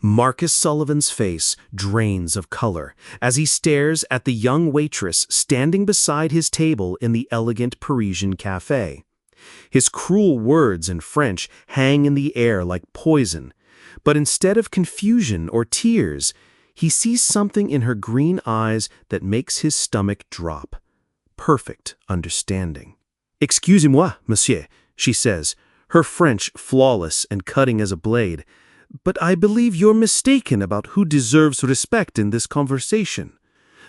Marcus Sullivan's face drains of color as he stares at the young waitress standing beside his table in the elegant Parisian café. His cruel words in French hang in the air like poison, but instead of confusion or tears, he sees something in her green eyes that makes his stomach drop. Perfect understanding. "Excusez-moi, monsieur," she says, her French flawless and cutting as a blade, "but I believe you're mistaken about who deserves respect in this conversation."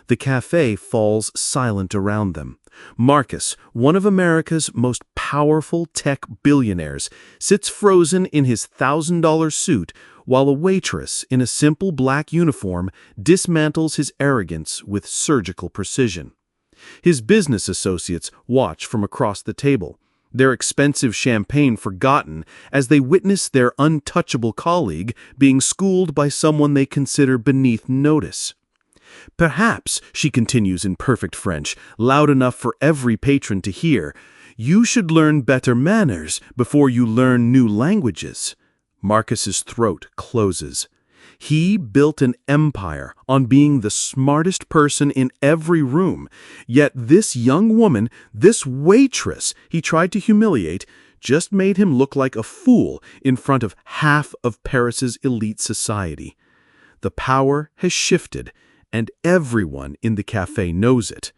The café falls silent around them. Marcus, one of America's most powerful tech billionaires, sits frozen in his $1,000 suit while a waitress in a simple black uniform dismantles his arrogance with surgical precision. His business associates watch from across the table, their expensive champagne forgotten as they witness their untouchable colleague being schooled by someone they consider beneath notice. "Perhaps," she continues in perfect French, loud enough for every patron to hear, "you should learn better manners before you learn new languages." Marcus's throat closes. He built an empire on being the smartest person in every room, yet this young woman, this waitress he tried to humiliate, just made him look like a fool in front of half of Paris's elite society. The power has shifted, and everyone in the cafe knows it.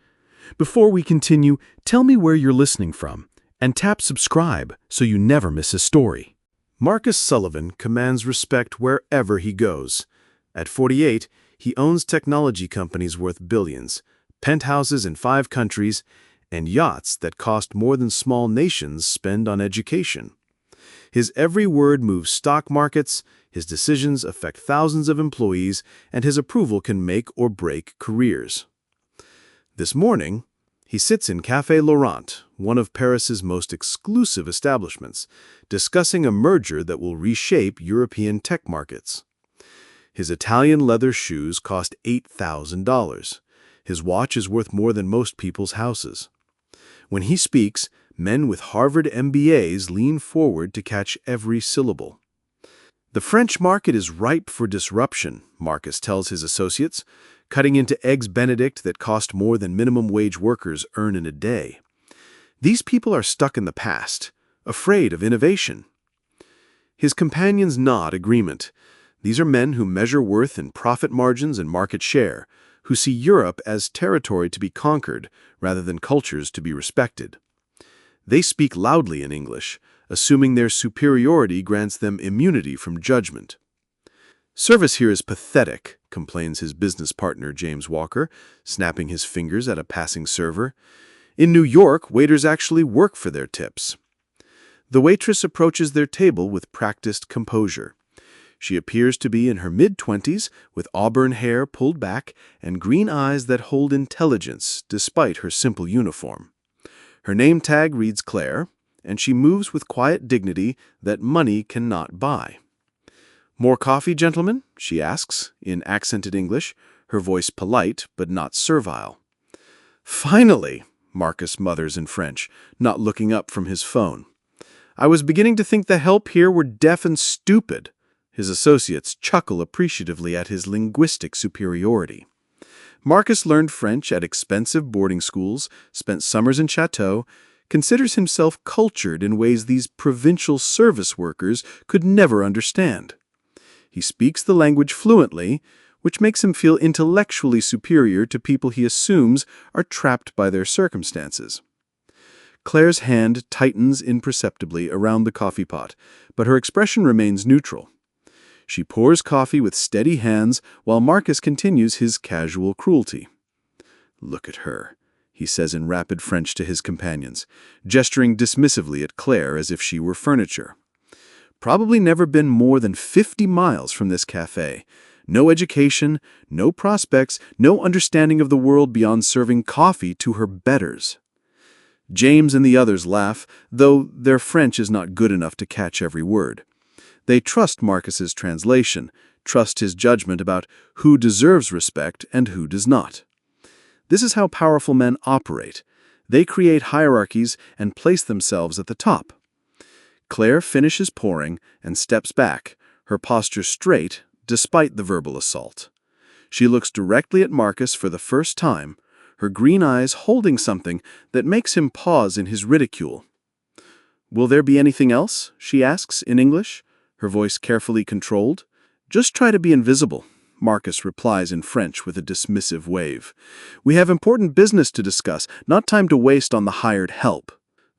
Before we continue, tell me where you're listening from, and tap subscribe so you never miss a story. Marcus Sullivan commands respect wherever he goes. At 48, he owns technology companies worth billions, penthouses in 5 countries, and yachts that cost more than small nations spend on education. His every word moves stock markets, his decisions affect thousands of employees, and his approval can make or break careers. This morning, he sits in Café Laurent, one of Paris's most exclusive establishments, discussing a merger that will reshape European tech markets. His Italian leather shoes cost $8,000. His watch is worth more than most people's houses. When he speaks, men with Harvard MBAs lean forward to catch every syllable. The French market is ripe for disruption, Marcus tells his associates, cutting into eggs Benedict that cost more than minimum wage workers earn in a day. These people are stuck in the past, afraid of innovation. His companions nod agreement. These are men who measure worth in profit margins and market share, who see Europe as territory to be conquered rather than cultures to be respected. They speak loudly in English, assuming their superiority grants them immunity from judgment. "Service here is pathetic," complains his business partner James Walker, snapping his fingers at a passing server. "In New York, waiters actually work for their tips." The waitress approaches their table with practiced composure. She appears to be in her mid-20s, with auburn hair pulled back and green eyes that hold intelligence despite her simple uniform. Her name tag reads Claire, and she moves with quiet dignity that money cannot buy. "More coffee, gentlemen?" she asks, in accented English, her voice polite but not servile. "Finally," Marcus mutters in French, not looking up from his phone. "I was beginning to think the help here were deaf and stupid." His associates chuckle appreciatively at his linguistic superiority. Marcus learned French at expensive boarding schools, spent summers in chateaux, considers himself cultured in ways these provincial service workers could never understand. He speaks the language fluently, which makes him feel intellectually superior to people he assumes are trapped by their circumstances. Claire's hand tightens imperceptibly around the coffee pot, but her expression remains neutral. She pours coffee with steady hands while Marcus continues his casual cruelty. "Look at her," he says in rapid French to his companions, gesturing dismissively at Claire as if she were furniture. "Probably never been more than 50 miles from this cafe. No education, no prospects, no understanding of the world beyond serving coffee to her betters." James and the others laugh, though their French is not good enough to catch every word. They trust Marcus's translation, trust his judgment about who deserves respect and who does not. This is how powerful men operate. They create hierarchies and place themselves at the top. Claire finishes pouring and steps back, her posture straight despite the verbal assault. She looks directly at Marcus for the first time, her green eyes holding something that makes him pause in his ridicule. "Will there be anything else?" she asks in English, her voice carefully controlled. "Just try to be invisible," Marcus replies in French with a dismissive wave. "We have important business to discuss, not time to waste on the hired help."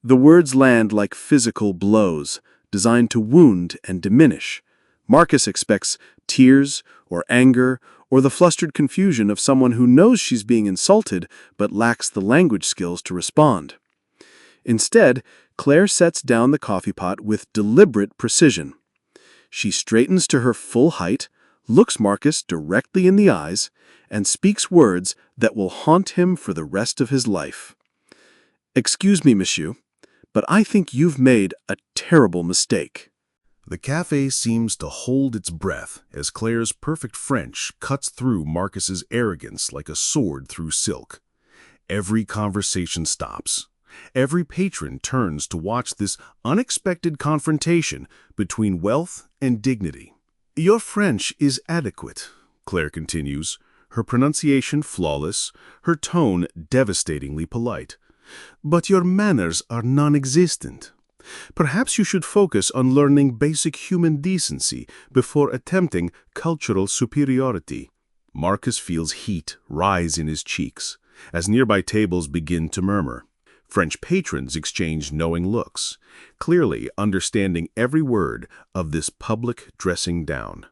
The words land like physical blows, designed to wound and diminish. Marcus expects tears or anger or the flustered confusion of someone who knows she's being insulted but lacks the language skills to respond. Instead, Claire sets down the coffee pot with deliberate precision. She straightens to her full height, looks Marcus directly in the eyes, and speaks words that will haunt him for the rest of his life. "Excuse me, monsieur, but I think you've made a terrible mistake." The café seems to hold its breath as Claire's perfect French cuts through Marcus's arrogance like a sword through silk. Every conversation stops. Every patron turns to watch this unexpected confrontation between wealth and dignity. "Your French is adequate," Claire continues, her pronunciation flawless, her tone devastatingly polite. "But your manners are non-existent. Perhaps you should focus on learning basic human decency before attempting cultural superiority." Marcus feels heat rise in his cheeks as nearby tables begin to murmur. French patrons exchange knowing looks, clearly understanding every word of this public dressing down.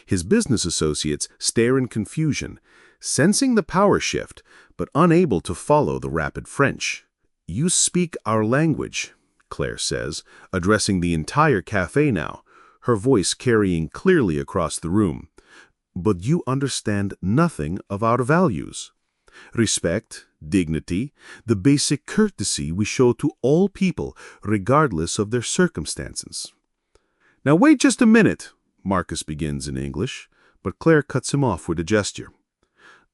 His business associates stare in confusion, sensing the power shift, but unable to follow the rapid French. "You speak our language," Claire says, addressing the entire café now, her voice carrying clearly across the room. "But you understand nothing of our values. Respect, dignity, the basic courtesy we show to all people, regardless of their circumstances." "Now wait just a minute," Marcus begins in English, but Claire cuts him off with a gesture.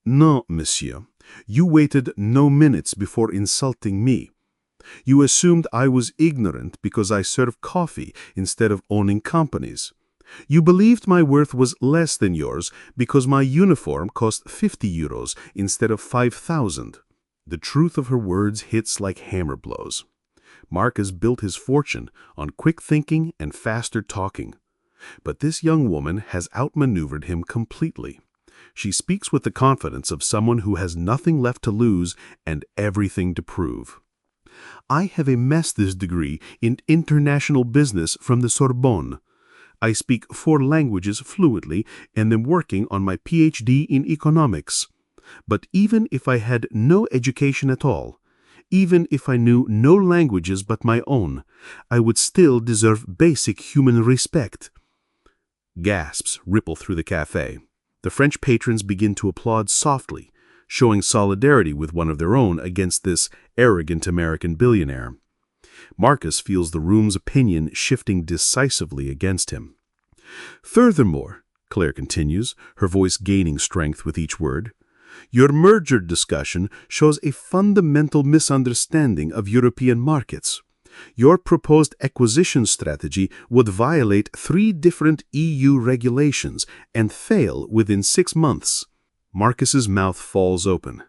"No, monsieur, you waited no minutes before insulting me. You assumed I was ignorant because I serve coffee instead of owning companies. You believed my worth was less than yours because my uniform cost 50 euros instead of 5,000. The truth of her words hits like hammer blows. Marcus built his fortune on quick thinking and faster talking. But this young woman has outmaneuvered him completely. She speaks with the confidence of someone who has nothing left to lose and everything to prove. "I have a master's degree in international business from the Sorbonne. I speak 4 languages fluently and am working on my PhD in economics. But even if I had no education at all, even if I knew no languages but my own, I would still deserve basic human respect." Gasps ripple through the café. The French patrons begin to applaud softly, showing solidarity with one of their own against this arrogant American billionaire. Marcus feels the room's opinion shifting decisively against him. "Furthermore," Claire continues, her voice gaining strength with each word, "your merger discussion shows a fundamental misunderstanding of European markets. Your proposed acquisition strategy would violate 3 different EU regulations and fail within 6 months. Marcus's mouth falls open.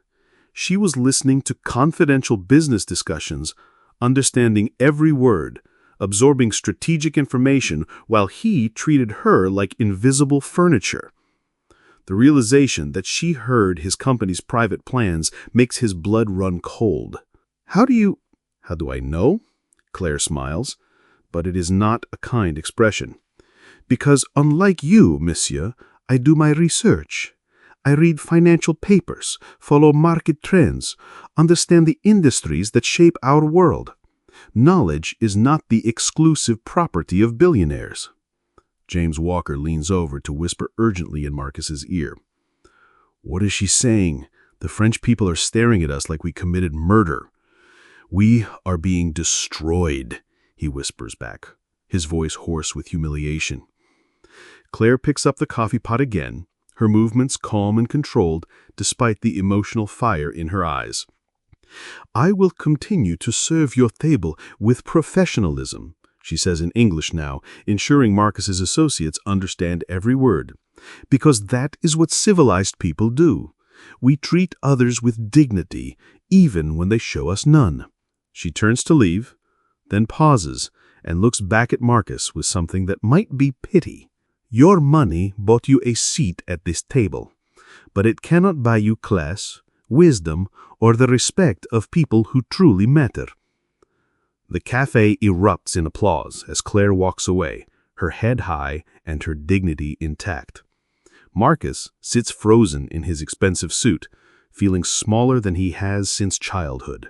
She was listening to confidential business discussions, understanding every word, absorbing strategic information while he treated her like invisible furniture. The realization that she heard his company's private plans makes his blood run cold. How do I know?" Claire smiles, but it is not a kind expression. "Because unlike you, monsieur, I do my research. I read financial papers, follow market trends, understand the industries that shape our world. Knowledge is not the exclusive property of billionaires." James Walker leans over to whisper urgently in Marcus's ear. "What is she saying? The French people are staring at us like we committed murder." "We are being destroyed," he whispers back, his voice hoarse with humiliation. Claire picks up the coffee pot again, her movements calm and controlled despite the emotional fire in her eyes. "I will continue to serve your table with professionalism," she says in English now, ensuring Marcus's associates understand every word. Because that is what civilized people do. We treat others with dignity, even when they show us none. She turns to leave, then pauses and looks back at Marcus with something that might be pity. Your money bought you a seat at this table, but it cannot buy you class, wisdom, or the respect of people who truly matter. The cafe erupts in applause as Claire walks away, her head high and her dignity intact. Marcus sits frozen in his expensive suit, feeling smaller than he has since childhood,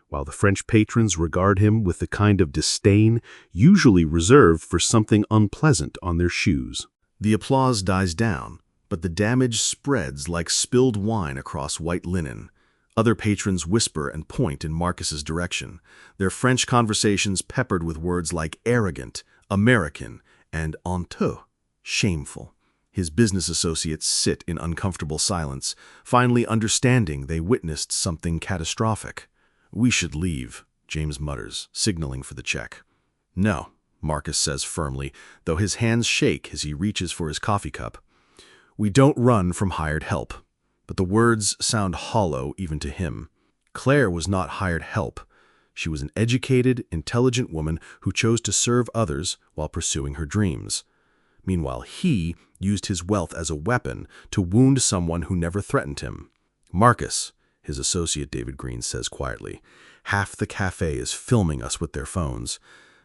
while the French patrons regard him with the kind of disdain usually reserved for something unpleasant on their shoes. The applause dies down, but the damage spreads like spilled wine across white linen. Other patrons whisper and point in Marcus's direction, their French conversations peppered with words like arrogant, American, and honteux, shameful. His business associates sit in uncomfortable silence, finally understanding they witnessed something catastrophic. "We should leave," James mutters, signaling for the check. "No," Marcus says firmly, though his hands shake as he reaches for his coffee cup. "We don't run from hired help." But the words sound hollow even to him. Claire was not hired help. She was an educated, intelligent woman who chose to serve others while pursuing her dreams. Meanwhile, he used his wealth as a weapon to wound someone who never threatened him. "Marcus," his associate David Green says quietly, "half the cafe is filming us with their phones.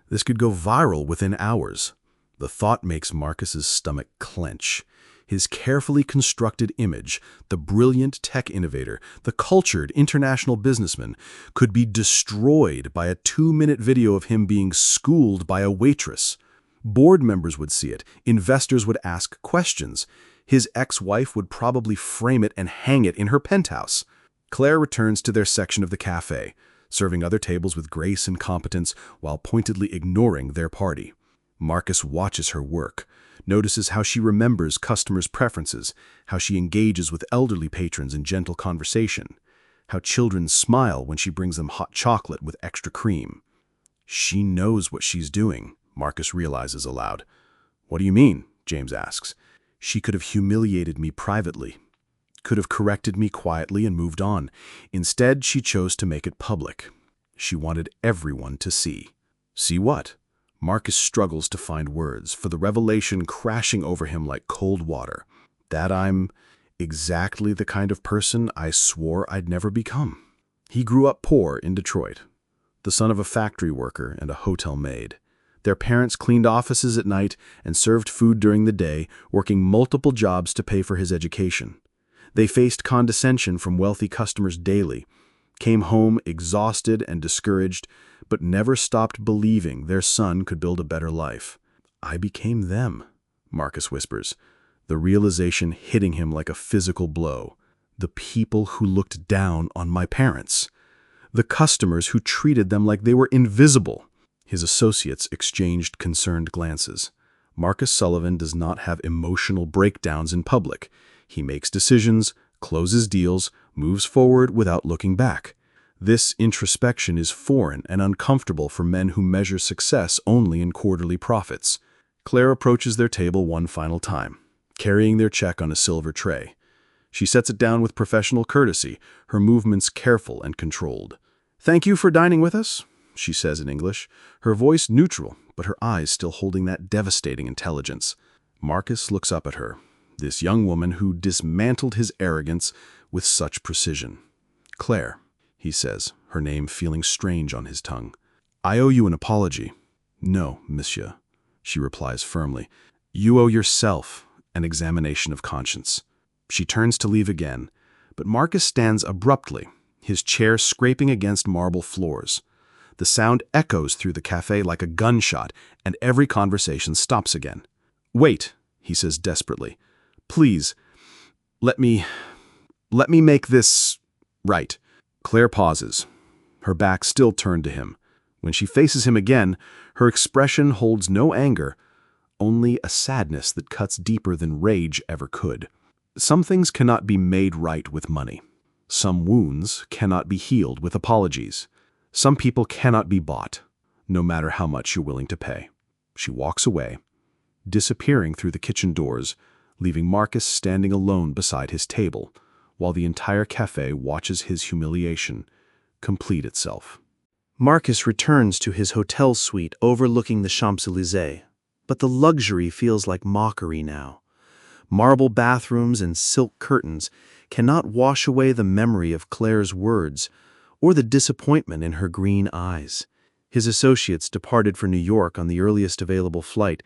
This could go viral within hours." The thought makes Marcus's stomach clench. His carefully constructed image, the brilliant tech innovator, the cultured international businessman, could be destroyed by a 2-minute video of him being schooled by a waitress. Board members would see it, investors would ask questions. His ex-wife would probably frame it and hang it in her penthouse. Claire returns to their section of the cafe, serving other tables with grace and competence while pointedly ignoring their party. Marcus watches her work, notices how she remembers customers' preferences, how she engages with elderly patrons in gentle conversation, how children smile when she brings them hot chocolate with extra cream. She knows what she's doing, Marcus realizes aloud. "What do you mean?" James asks. "She could have humiliated me privately, could have corrected me quietly and moved on. Instead, she chose to make it public. She wanted everyone to see." "See what?" Marcus struggles to find words, for the revelation crashing over him like cold water. "That I'm exactly the kind of person I swore I'd never become." He grew up poor in Detroit, the son of a factory worker and a hotel maid. Their parents cleaned offices at night and served food during the day, working multiple jobs to pay for his education. They faced condescension from wealthy customers daily, came home exhausted and discouraged, but never stopped believing their son could build a better life. "I became them," Marcus whispers, the realization hitting him like a physical blow. "The people who looked down on my parents. The customers who treated them like they were invisible." His associates exchanged concerned glances. Marcus Sullivan does not have emotional breakdowns in public. He makes decisions, closes deals, moves forward without looking back. This introspection is foreign and uncomfortable for men who measure success only in quarterly profits. Claire approaches their table one final time, carrying their check on a silver tray. She sets it down with professional courtesy, her movements careful and controlled. "Thank you for dining with us," she says in English, her voice neutral, but her eyes still holding that devastating intelligence. Marcus looks up at her, this young woman who dismantled his arrogance with such precision. "Claire," he says, her name feeling strange on his tongue. "I owe you an apology." "No, monsieur," she replies firmly. "You owe yourself an examination of conscience." She turns to leave again, but Marcus stands abruptly, his chair scraping against marble floors. The sound echoes through the cafe like a gunshot, and every conversation stops again. "Wait," he says desperately. "Please, let me make this right." Claire pauses, her back still turned to him. When she faces him again, her expression holds no anger, only a sadness that cuts deeper than rage ever could. Some things cannot be made right with money. Some wounds cannot be healed with apologies. Some people cannot be bought, no matter how much you're willing to pay. She walks away, disappearing through the kitchen doors, leaving Marcus standing alone beside his table, while the entire café watches his humiliation complete itself. Marcus returns to his hotel suite overlooking the Champs-Élysées, but the luxury feels like mockery now. Marble bathrooms and silk curtains cannot wash away the memory of Claire's words or the disappointment in her green eyes. His associates departed for New York on the earliest available flight,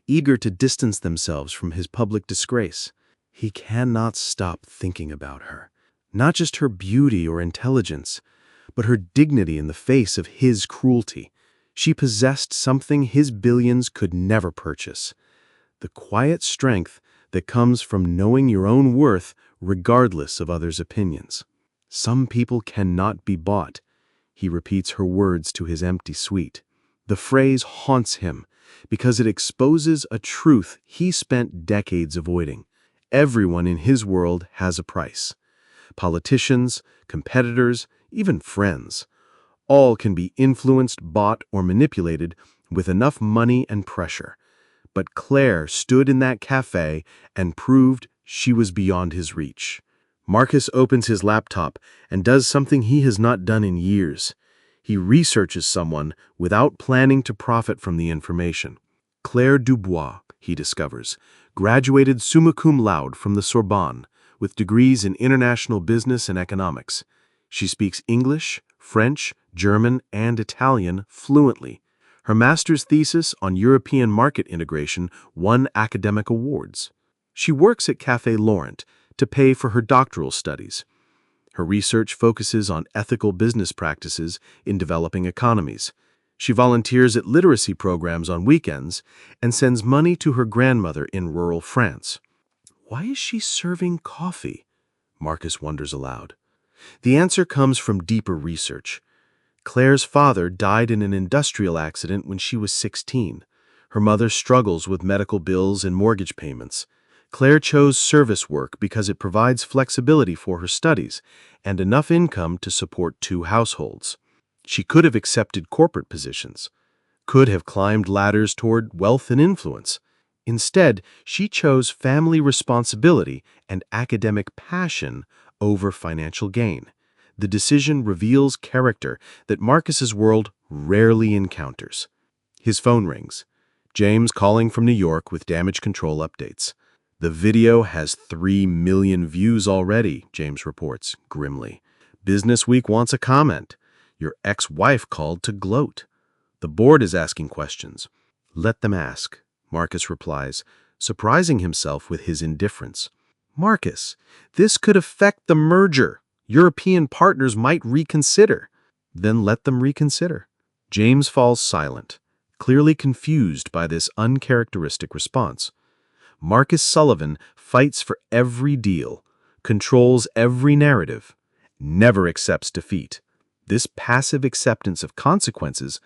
eager to distance themselves from his public disgrace. He cannot stop thinking about her, not just her beauty or intelligence, but her dignity in the face of his cruelty. She possessed something his billions could never purchase: the quiet strength that comes from knowing your own worth regardless of others' opinions. Some people cannot be bought. He repeats her words to his empty suite. The phrase haunts him because it exposes a truth he spent decades avoiding. Everyone in his world has a price. Politicians, competitors, even friends. All can be influenced, bought, or manipulated with enough money and pressure. But Claire stood in that cafe and proved she was beyond his reach. Marcus opens his laptop and does something he has not done in years. He researches someone without planning to profit from the information. Claire Dubois, he discovers, graduated summa cum laude from the Sorbonne, with degrees in international business and economics. She speaks English, French, German, and Italian fluently. Her master's thesis on European market integration won academic awards. She works at Café Laurent to pay for her doctoral studies. Her research focuses on ethical business practices in developing economies. She volunteers at literacy programs on weekends and sends money to her grandmother in rural France. Why is she serving coffee? Marcus wonders aloud. The answer comes from deeper research. Claire's father died in an industrial accident when she was 16. Her mother struggles with medical bills and mortgage payments. Claire chose service work because it provides flexibility for her studies and enough income to support 2 households. She could have accepted corporate positions, could have climbed ladders toward wealth and influence. Instead, she chose family responsibility and academic passion over financial gain. The decision reveals character that Marcus's world rarely encounters. His phone rings. James calling from New York with damage control updates. The video has 3 million views already, James reports grimly. Business Week wants a comment. Your ex-wife called to gloat. The board is asking questions. Let them ask, Marcus replies, surprising himself with his indifference. Marcus, this could affect the merger. European partners might reconsider. Then let them reconsider. James falls silent, clearly confused by this uncharacteristic response. Marcus Sullivan fights for every deal, controls every narrative, never accepts defeat. This passive acceptance of consequences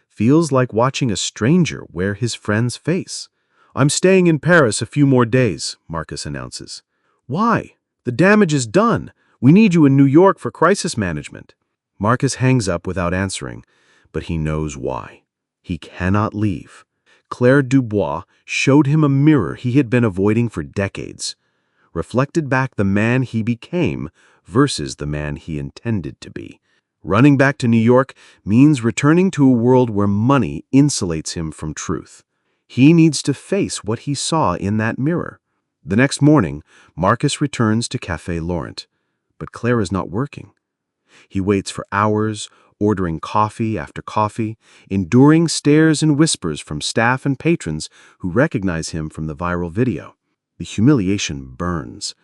feels like watching a stranger wear his friend's face. I'm staying in Paris a few more days, Marcus announces. Why? The damage is done. We need you in New York for crisis management. Marcus hangs up without answering, but he knows why. He cannot leave. Claire Dubois showed him a mirror he had been avoiding for decades, reflected back the man he became versus the man he intended to be. Running back to New York means returning to a world where money insulates him from truth. He needs to face what he saw in that mirror. The next morning, Marcus returns to Café Laurent, but Claire is not working. He waits for hours, ordering coffee after coffee, enduring stares and whispers from staff and patrons who recognize him from the viral video. The humiliation burns,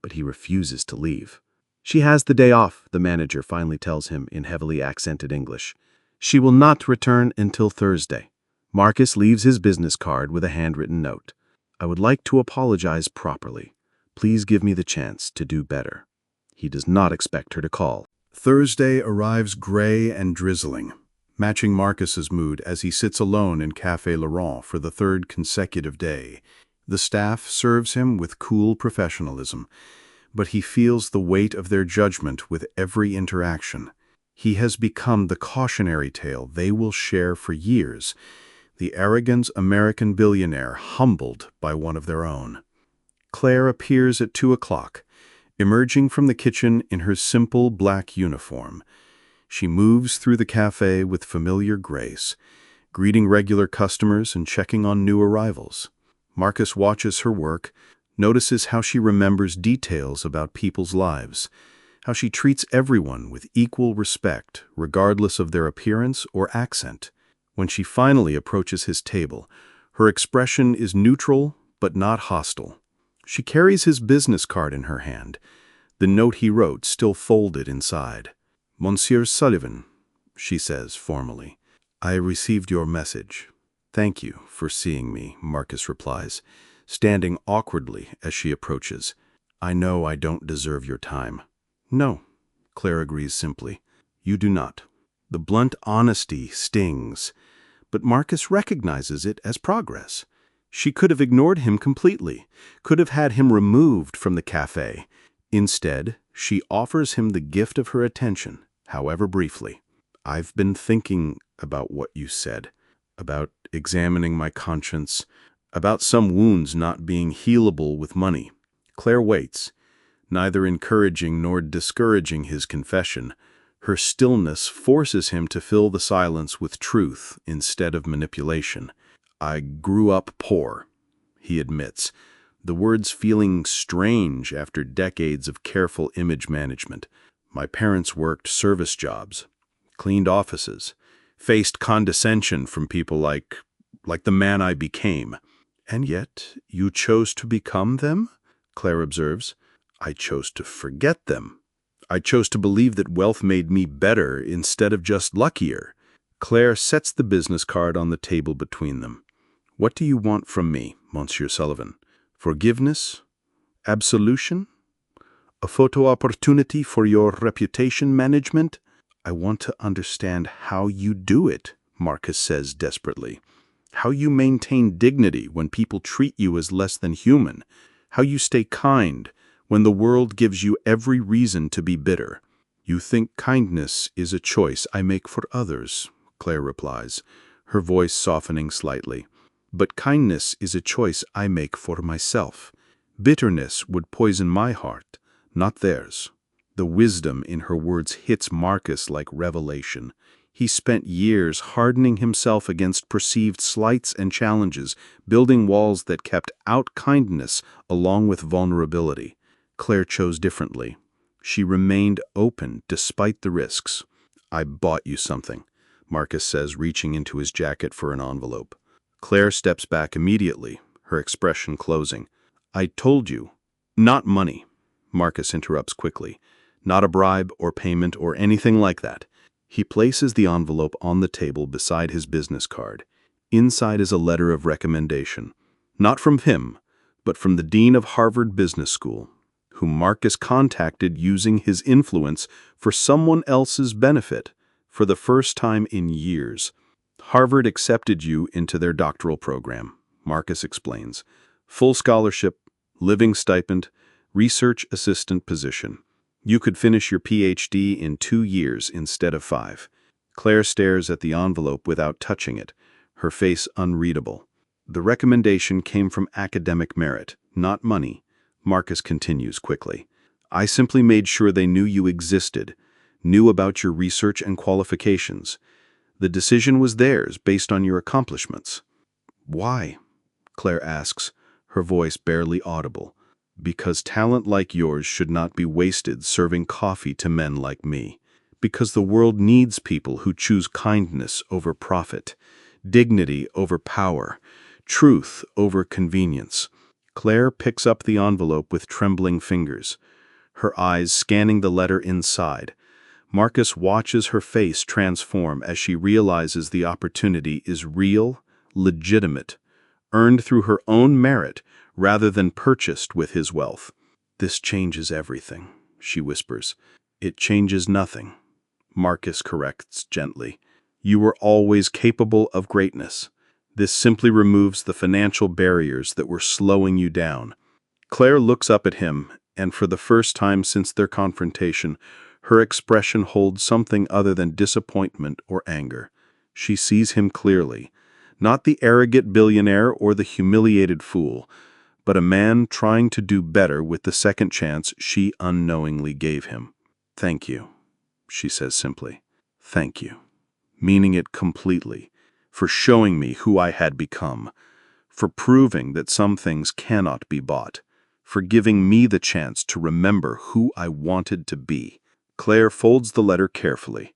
but he refuses to leave. She has the day off, the manager finally tells him in heavily accented English. She will not return until Thursday. Marcus leaves his business card with a handwritten note. I would like to apologize properly. Please give me the chance to do better. He does not expect her to call. Thursday arrives gray and drizzling, matching Marcus's mood as he sits alone in Café Laurent for the 3rd consecutive day. The staff serves him with cool professionalism, but he feels the weight of their judgment with every interaction. He has become the cautionary tale they will share for years, the arrogant American billionaire humbled by one of their own. Claire appears at 2 o'clock, emerging from the kitchen in her simple black uniform. She moves through the café with familiar grace, greeting regular customers and checking on new arrivals. Marcus watches her work, notices how she remembers details about people's lives, how she treats everyone with equal respect, regardless of their appearance or accent. When she finally approaches his table, her expression is neutral but not hostile. She carries his business card in her hand, the note he wrote still folded inside. "Monsieur Sullivan," she says formally, "I received your message." "Thank you for seeing me," Marcus replies, standing awkwardly as she approaches. "I know I don't deserve your time." "No," Claire agrees simply. "You do not." The blunt honesty stings, but Marcus recognizes it as progress. She could have ignored him completely, could have had him removed from the café. Instead, she offers him the gift of her attention, however briefly. "I've been thinking about what you said, about examining my conscience, about some wounds not being healable with money." Claire waits, neither encouraging nor discouraging his confession. Her stillness forces him to fill the silence with truth instead of manipulation. "I grew up poor," he admits, the words feeling strange after decades of careful image management. "My parents worked service jobs, cleaned offices, faced condescension from people like the man I became." "And yet you chose to become them?" Claire observes. "I chose to forget them. I chose to believe that wealth made me better instead of just luckier." Claire sets the business card on the table between them. "What do you want from me, Monsieur Sullivan? Forgiveness? Absolution? A photo opportunity for your reputation management?" "I want to understand how you do it," Marcus says desperately. "How you maintain dignity when people treat you as less than human. How you stay kind when the world gives you every reason to be bitter." "You think kindness is a choice I make for others," Claire replies, her voice softening slightly. "But kindness is a choice I make for myself. Bitterness would poison my heart, not theirs." The wisdom in her words hits Marcus like revelation. He spent years hardening himself against perceived slights and challenges, building walls that kept out kindness along with vulnerability. Claire chose differently. She remained open despite the risks. "I bought you something," Marcus says, reaching into his jacket for an envelope. Claire steps back immediately, her expression closing. "I told you." "Not money," Marcus interrupts quickly. "Not a bribe or payment or anything like that." He places the envelope on the table beside his business card. Inside is a letter of recommendation. Not from him, but from the dean of Harvard Business School, whom Marcus contacted using his influence for someone else's benefit for the first time in years. "Harvard accepted you into their doctoral program," Marcus explains. "Full scholarship, living stipend, research assistant position. You could finish your PhD in 2 years instead of 5. Claire stares at the envelope without touching it, her face unreadable. "The recommendation came from academic merit, not money," Marcus continues quickly. "I simply made sure they knew you existed, knew about your research and qualifications. The decision was theirs based on your accomplishments." "Why?" Claire asks, her voice barely audible. "Because talent like yours should not be wasted serving coffee to men like me. Because the world needs people who choose kindness over profit, dignity over power, truth over convenience." Claire picks up the envelope with trembling fingers, her eyes scanning the letter inside. Marcus watches her face transform as she realizes the opportunity is real, legitimate, earned through her own merit rather than purchased with his wealth. "This changes everything," she whispers. "It changes nothing," Marcus corrects gently. "You were always capable of greatness. This simply removes the financial barriers that were slowing you down." Claire looks up at him, and for the first time since their confrontation, her expression holds something other than disappointment or anger. She sees him clearly, not the arrogant billionaire or the humiliated fool, but a man trying to do better with the second chance she unknowingly gave him. "Thank you," she says simply. "Thank you," meaning it completely, for showing me who I had become, for proving that some things cannot be bought, for giving me the chance to remember who I wanted to be. Claire folds the letter carefully,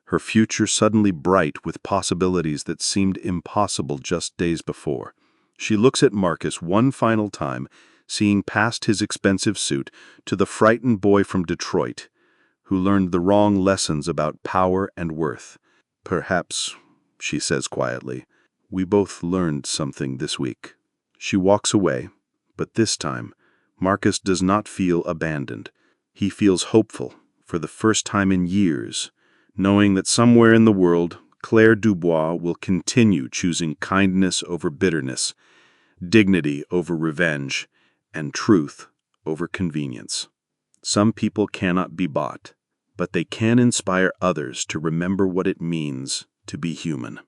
her future suddenly bright with possibilities that seemed impossible just days before. She looks at Marcus one final time, seeing past his expensive suit to the frightened boy from Detroit, who learned the wrong lessons about power and worth. "Perhaps," she says quietly, "we both learned something this week." She walks away, but this time, Marcus does not feel abandoned. He feels hopeful, for the first time in years, knowing that somewhere in the world, Claire Dubois will continue choosing kindness over bitterness, dignity over revenge, and truth over convenience. Some people cannot be bought, but they can inspire others to remember what it means to be human.